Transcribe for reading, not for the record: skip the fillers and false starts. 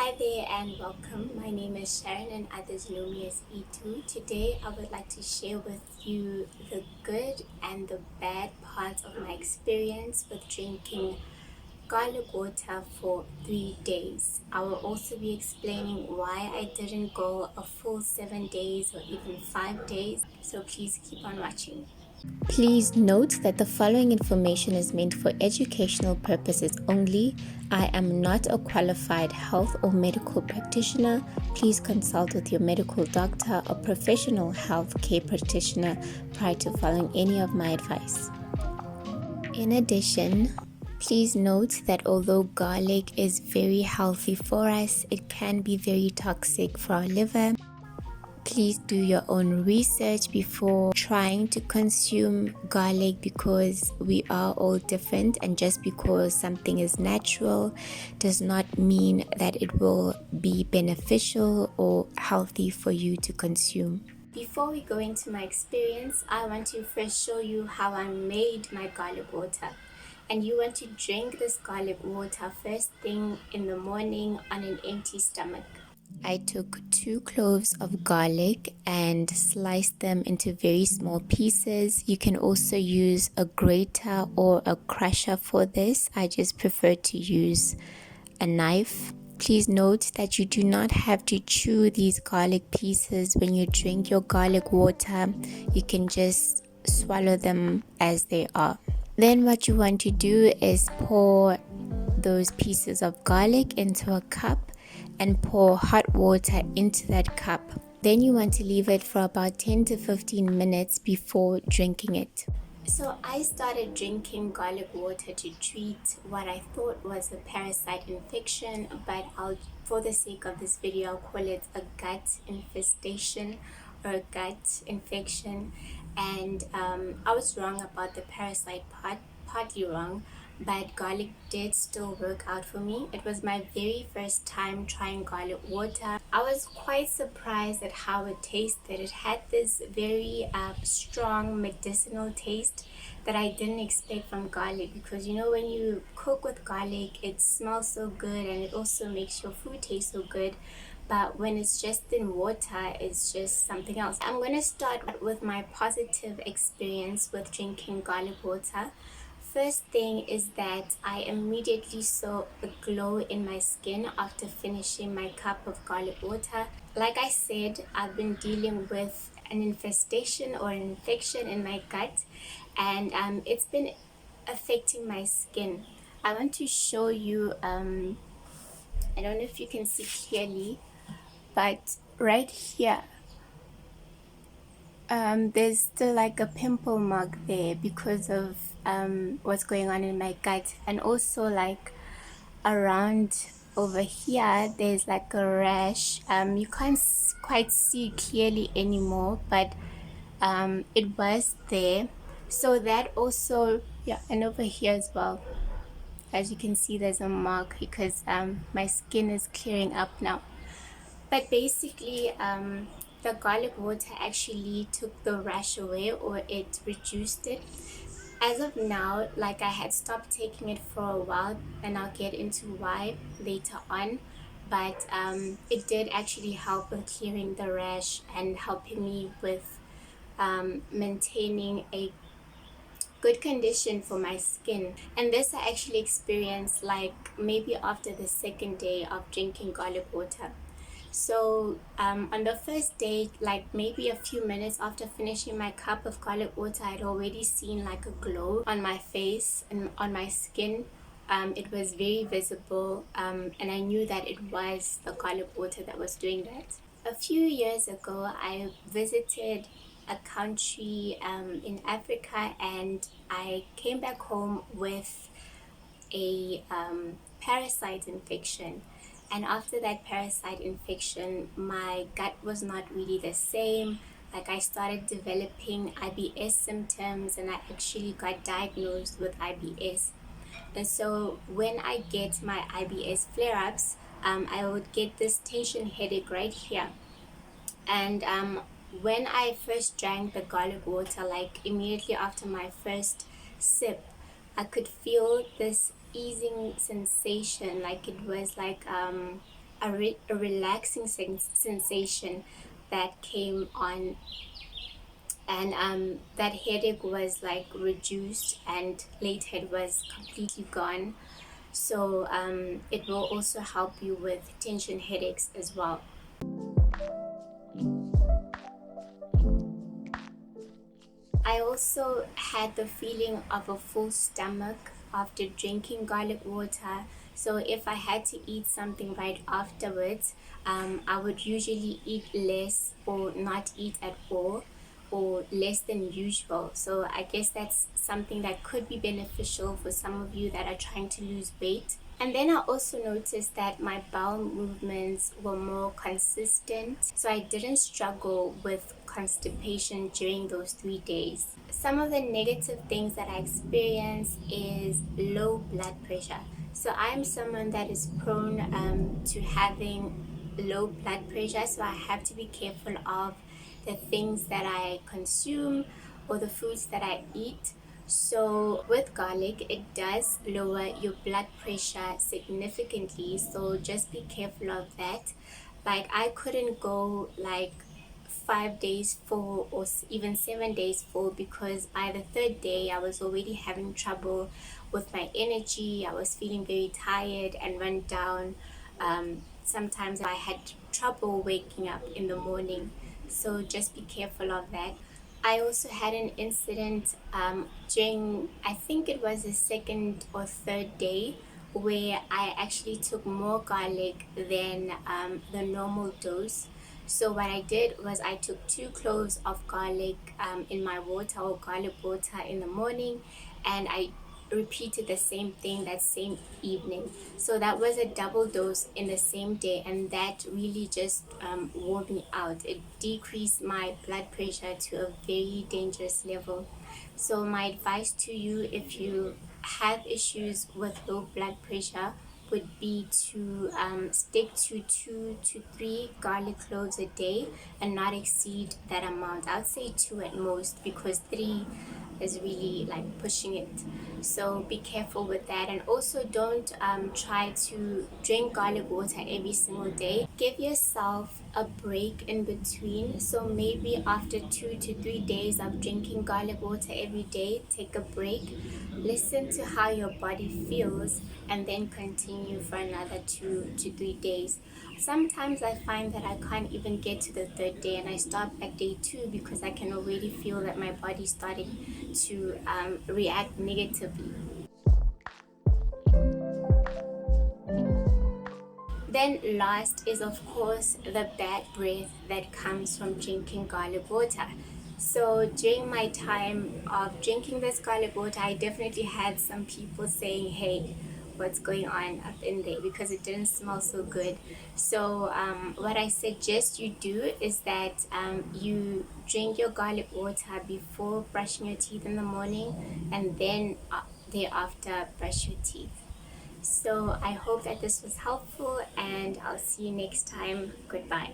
Hi there and welcome. My name is Sharon and others know me as E2. Today I would like to share with you the good and the bad parts of my experience with drinking garlic water for 3 days. I will also be explaining why I didn't go a full 7 days or even 5 days. So please keep on watching. Please note that the following information is meant for educational purposes only. I am not a qualified health or medical practitioner. Please consult with your medical doctor or professional health care practitioner prior to following any of my advice. In addition, please note that although garlic is very healthy for us, it can be very toxic for our liver. Please do your own research before trying to consume garlic because we are all different, and just because something is natural does not mean that it will be beneficial or healthy for you to consume. Before we go into my experience, I want to first show you how I made my garlic water. And you want to drink this garlic water first thing in the morning on an empty stomach. I took 2 cloves of garlic and sliced them into very small pieces. You can also use a grater or a crusher for this. I just prefer to use a knife. Please note that you do not have to chew these garlic pieces when you drink your garlic water. You can just swallow them as they are. Then what you want to do is pour those pieces of garlic into a cup and pour hot water into that cup. Then you want to leave it for about 10 to 15 minutes before drinking it. So I started drinking garlic water to treat what I thought was a parasite infection, but for the sake of this video, I'll call it a gut infestation or a gut infection. And I was wrong about the parasite part, partly wrong, but garlic did still work out for me. It was my very first time trying garlic water. I was quite surprised at how it tasted. It had this very strong medicinal taste that I didn't expect from garlic, because you know when you cook with garlic it smells so good and it also makes your food taste so good, but when it's just in water it's just something else. I'm going to start with my positive experience with drinking garlic water. First thing is that I immediately saw a glow in my skin after finishing my cup of garlic water. Like I said, I've been dealing with an infestation or an infection in my gut, and it's been affecting my skin. I want to show you, I don't know if you can see clearly, but right here, there's still like a pimple mark there because of what's going on in my gut, and also like around over here there's like a rash. You can't quite see clearly anymore, but it was there. So that also, yeah, and over here as well, as you can see there's a mark because my skin is clearing up now. But basically, the garlic water actually took the rash away, or it reduced it. As of now, like I had stopped taking it for a while, and I'll get into why later on. But it did actually help with clearing the rash and helping me with maintaining a good condition for my skin. And this I actually experienced like maybe after the second day of drinking garlic water. So on the first day, like maybe a few minutes after finishing my cup of garlic water, I'd already seen like a glow on my face and on my skin. It was very visible, and I knew that it was the garlic water that was doing that. A few years ago, I visited a country in Africa, and I came back home with a parasite infection. And after that parasite infection, my gut was not really the same. Like I started developing IBS symptoms, and I actually got diagnosed with IBS. And so when I get my IBS flare-ups, I would get this tension headache right here. And when I first drank the garlic water, like immediately after my first sip, I could feel this easing sensation. Like it was like a relaxing sensation that came on, and that headache was like reduced, and later it was completely gone. So it will also help you with tension headaches as well. I also had the feeling of a full stomach after drinking garlic water. So if I had to eat something right afterwards, I would usually eat less or not eat at all, or less than usual. So I guess that's something that could be beneficial for some of you that are trying to lose weight. And then I also noticed that my bowel movements were more consistent, so I didn't struggle with constipation during those 3 days. Some of the negative things that I experienced is low blood pressure. So I'm someone that is prone to having low blood pressure, so I have to be careful of the things that I consume or the foods that I eat. So with garlic, it does lower your blood pressure significantly, so just be careful of that. Like I couldn't go like 5 days full or even 7 days full, because by the third day I was already having trouble with my energy. I was feeling very tired and run down. Sometimes I had trouble waking up in the morning, so just be careful of that. I also had an incident during, I think it was the second or third day, where I actually took more garlic than the normal dose. So what I did was I took 2 cloves of garlic in my water, or garlic water, in the morning, and I repeated the same thing that same evening. So that was a double dose in the same day, and that really just wore me out. It decreased my blood pressure to a very dangerous level. So my advice to you, if you have issues with low blood pressure, would be to stick to 2 to 3 garlic cloves a day and not exceed that amount. I'd say 2 at most, because 3 is really like pushing it. So be careful with that, and also don't try to drink garlic water every single day. Give yourself a break in between. So maybe after 2 to 3 days of drinking garlic water every day, take a break, listen to how your body feels, and then continue for another 2 to 3 days. Sometimes I find that I can't even get to the third day, and I stop at day 2 because I can already feel that my body's starting to react negatively. Then last is, of course, the bad breath that comes from drinking garlic water. So during my time of drinking this garlic water, I definitely had some people saying, hey, what's going on up in there, because it didn't smell so good. So what I suggest you do is that you drink your garlic water before brushing your teeth in the morning, and then thereafter brush your teeth. So I hope that this was helpful, and I'll see you next time. Goodbye.